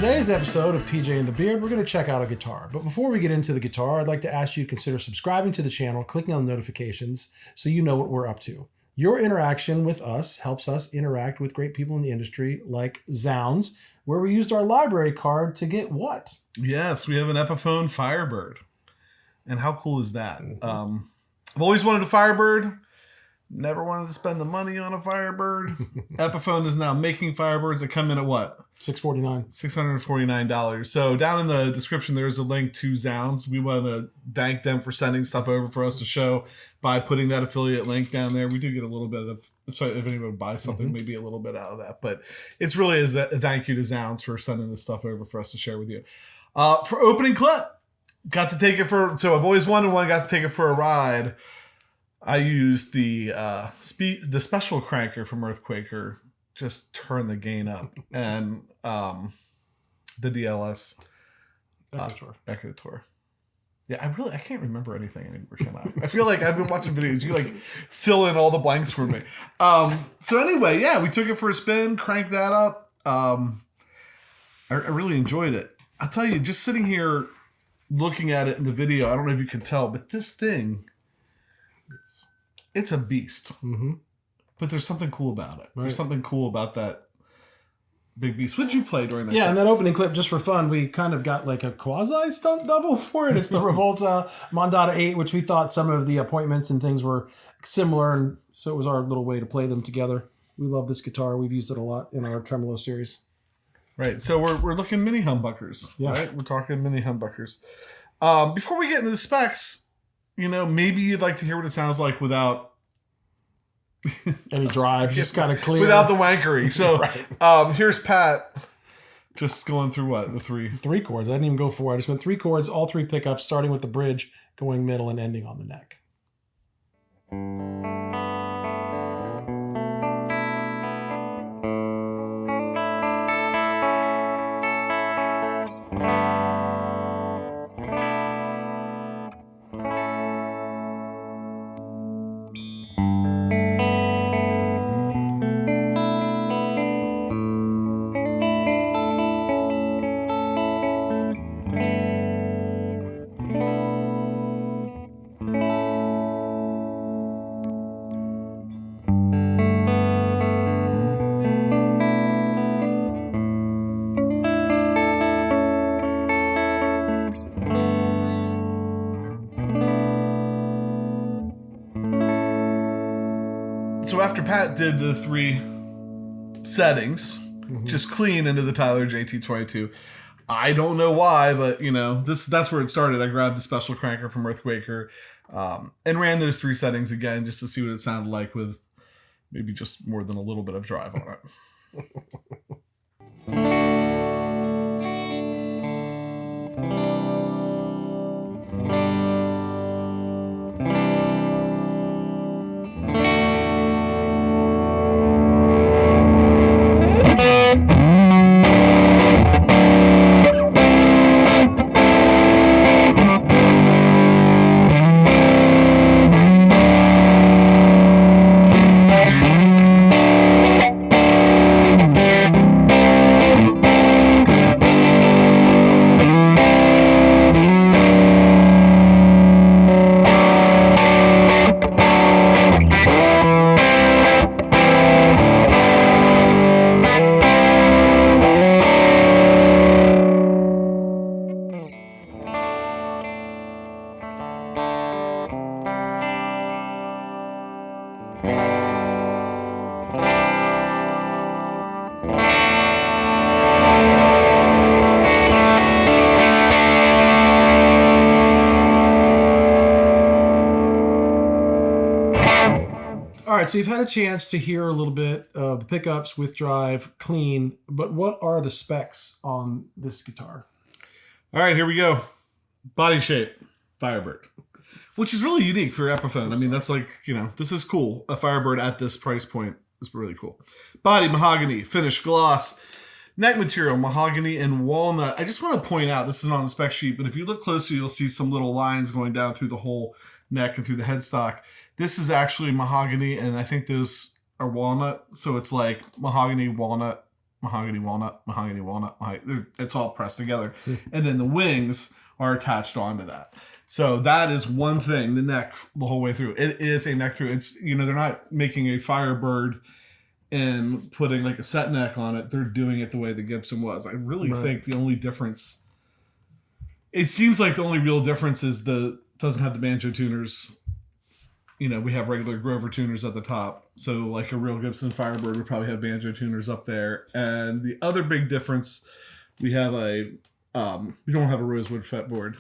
today's episode of PJ and the Beard, we're going to check out a guitar. But before we get into the guitar, I'd like to ask you to consider subscribing to the channel, clicking on the notifications so you know what we're up to. Your interaction with us helps us interact with great people in the industry like Zounds, where we used our library card to get what? Yes, we have an Epiphone Firebird. And how cool is that? I've always wanted a Firebird. Never wanted to spend the money on a Firebird. Epiphone is now making Firebirds that come in at what? $649. $649. So down in the description, there's a link to Zounds. We want to thank them for sending stuff over for us to show by putting that affiliate link down there. We do get a little bit of, so if anyone buys something, maybe a little bit out of that. But it's really a thank you to Zounds for sending this stuff over for us to share with you. For opening clip, got to take it for, so I've always wanted one, got to take it for a ride. I used the special cranker from Earthquaker, just turn the gain up, and the DLS Echo Tour. Yeah, I can't remember anything anymore come out. I feel like I've been watching videos. You like fill in all the blanks for me. So anyway, yeah, we took it for a spin, cranked that up. I really enjoyed it. I'll tell you, just sitting here looking at it in the video, I don't know if you can tell, but this thing, it's a beast. But there's something cool about it. Right. There's something cool about that big beast. What did you play during that? Yeah, in that opening clip, just for fun, we kind of got like a quasi stunt double for it. It's the Revolta Mondata 8, which we thought some of the appointments and things were similar, and so it was our little way to play them together. We love this guitar. We've used it a lot in our tremolo series. Right, so we're looking mini humbuckers. Yeah. Right, we're talking mini humbuckers. Before we get into the specs, maybe you'd like to hear what it sounds like without any drive, just kind of clear. Without the wankery. So right. Here's Pat just going through what? The three chords. I didn't even go four. I just went 3 chords, all 3 pickups, starting with the bridge, going middle, and ending on the neck. So after Pat did the 3 settings, just clean into the Tyler JT22, I don't know why, but that's where it started. I grabbed the special cranker from Earthquaker and ran those 3 settings again just to see what it sounded like with maybe just more than a little bit of drive on it. All right, so you've had a chance to hear a little bit of the pickups with drive, clean, but what are the specs on this guitar? All right, here we go. Body shape, Firebird, which is really unique for Epiphone. I mean, that's like, this is cool. A Firebird at this price point is really cool. Body, mahogany, finish, gloss. Neck material, mahogany and walnut. I just want to point out, this is on the spec sheet, but if you look closer, you'll see some little lines going down through the whole neck and through the headstock. This is actually mahogany, and I think those are walnut. So it's like mahogany, walnut, mahogany, walnut, it's all pressed together. And then the wings are attached onto that. So that is one thing, the neck the whole way through. It is a neck through. It's, they're not making a Firebird and putting like a set neck on it. They're doing it the way the Gibson was. I really think the only difference, it seems like the only real difference is doesn't have the banjo tuners. We have regular Grover tuners at the top. So like a real Gibson Firebird would probably have banjo tuners up there. And the other big difference, we have we don't have a rosewood fretboard.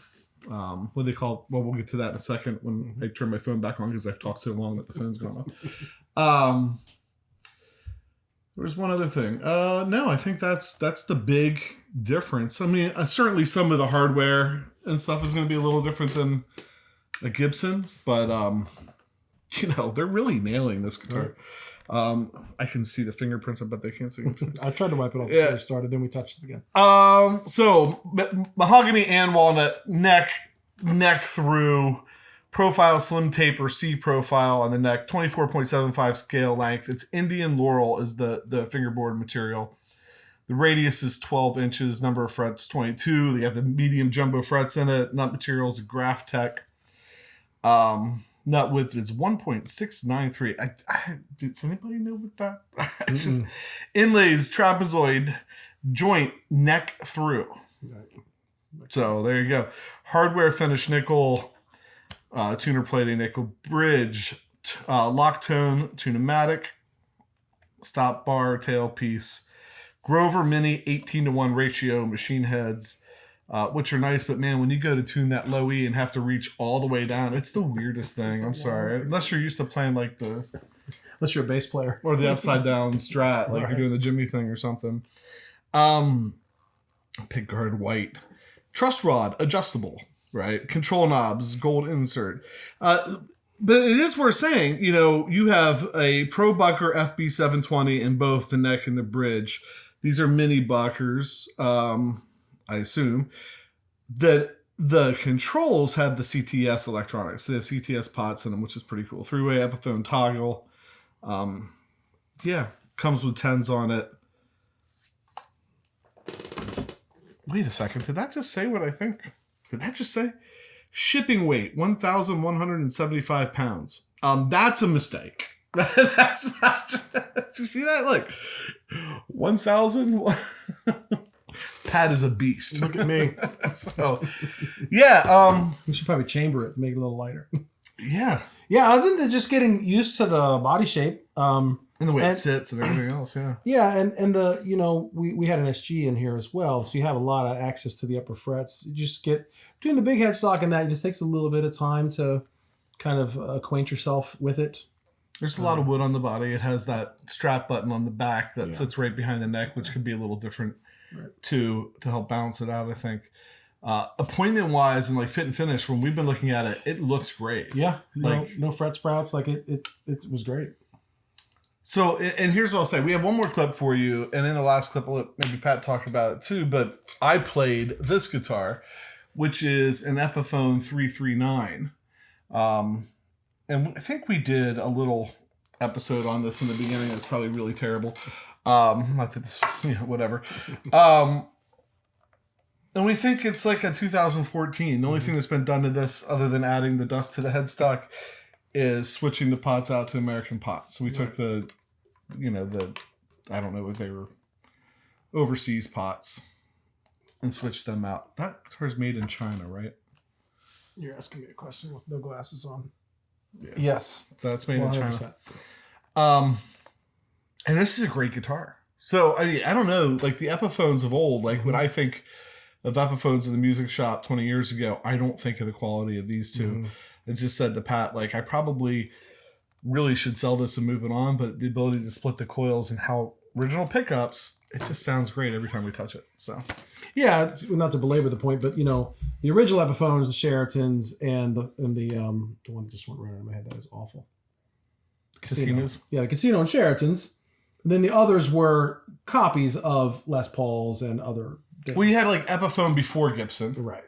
What they call, well, we'll get to that in a second when I turn my phone back on because I've talked so long that the phone's gone off. There's one other thing. No, I think that's the big difference. I mean, certainly some of the hardware and stuff is going to be a little different than a Gibson, but they're really nailing this guitar. I can see the fingerprints, but they can't see them. I tried to wipe it off before we started, then we touched it again. So mahogany and walnut neck through. Profile SlimTaper C profile on the neck, 24.75 scale length. It's Indian laurel is the fingerboard material. The radius is 12 inches, number of frets 22. They got the medium jumbo frets in it. Nut material is GraphTech. Nut width is 1.693. Does anybody know what that? It's just inlays, trapezoid, joint, neck through. So there you go. Hardware finish nickel. Tuner plating nickel bridge, lock tone, tunematic, stop bar, tailpiece, Grover Mini 18:1 ratio machine heads, which are nice, but man, when you go to tune that low E and have to reach all the way down, it's the weirdest thing. I'm sorry, unless you're used to playing like unless you're a bass player or the upside down Strat, like you're doing the Jimmy thing or something. Pick guard white, truss rod adjustable. Right, control knobs, gold insert. But it is worth saying, you have a ProBucker FB720 in both the neck and the bridge. These are mini buckers, I assume. The controls have the CTS electronics. They have CTS pots in them, which is pretty cool. 3-way Epiphone toggle. Comes with 10s on it. Wait a second, did that just say what I think? Did that just say? Shipping weight, 1,175 pounds. That's a mistake. That's not. Do you see that? Look, 1,000. Pat is a beast. Look at me. So, yeah. We should probably chamber it, make it a little lighter. Yeah. Yeah, other than just getting used to the body shape. And the way it sits and everything else, yeah. Yeah, and the we had an SG in here as well, so you have a lot of access to the upper frets. You just get doing the big headstock and that, it just takes a little bit of time to kind of acquaint yourself with it. There's a lot of wood on the body. It has that strap button on the back that sits right behind the neck, which could be a little different to help balance it out, I think. Appointment wise and like fit and finish, when we've been looking at it, it looks great. Yeah, no fret sprouts, like it was great. So, and here's what I'll say. We have one more clip for you. And in the last clip, maybe Pat talked about it too, but I played this guitar, which is an Epiphone 339. And I think we did a little episode on this in the beginning. It's probably really terrible. Not that this, whatever. And we think it's like a 2014. The only thing that's been done to this, other than adding the dust to the headstock, is switching the pots out to American pots. So we took the I don't know what they were, overseas pots, and switched them out. That guitar is made in China, right? You're asking me a question with no glasses on. Yeah. Yes. So that's made 100%. In China. And this is a great guitar. So I don't know, like the Epiphones of old, like when I think of Epiphones in the music shop 20 years ago, I don't think of the quality of these two. I just said to Pat, like, I probably really should sell this and move it on, but the ability to split the coils and how original pickups, it just sounds great every time we touch it. So, yeah, not to belabor the point, but the original Epiphones, the Sheratons, and the one that just went right out of my head, that is awful. Casinos. Yeah, the Casino and Sheratons. And then the others were copies of Les Pauls and other. Well, you had like Epiphone before Gibson. Right.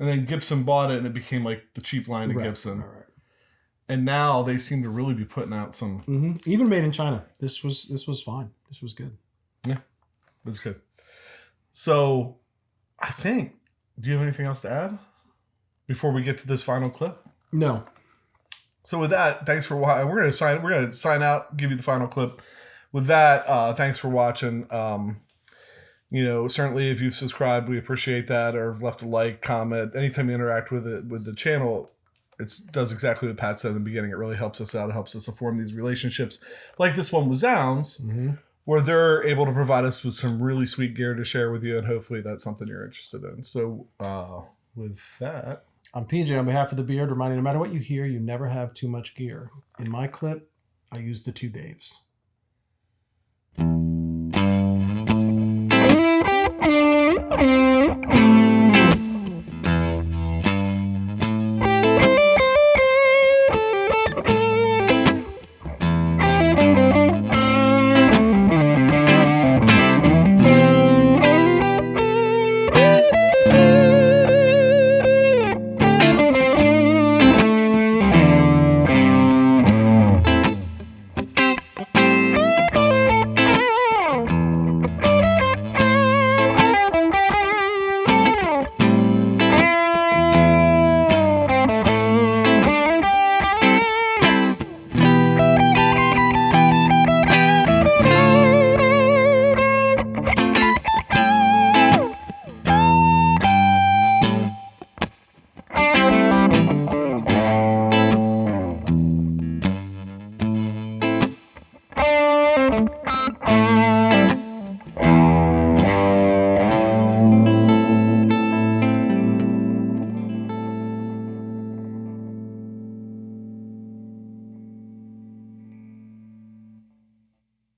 And then Gibson bought it and it became like the cheap line of Gibson. Right. And now they seem to really be putting out some. Even made in China. This was fine. This was good. Yeah. That's good. So I think, do you have anything else to add before we get to this final clip? No. So with that, thanks for watching. We're gonna sign out, give you the final clip. With that, thanks for watching. Certainly if you've subscribed, we appreciate that, or have left a like, comment. Anytime you interact with the channel, it does exactly what Pat said in the beginning. It really helps us out. It helps us to form these relationships, like this one with Zounds, where they're able to provide us with some really sweet gear to share with you, and hopefully that's something you're interested in. So with that, I'm PJ on behalf of the Beard, reminding no matter what you hear, you never have too much gear. In my clip, I used the 2 Daves.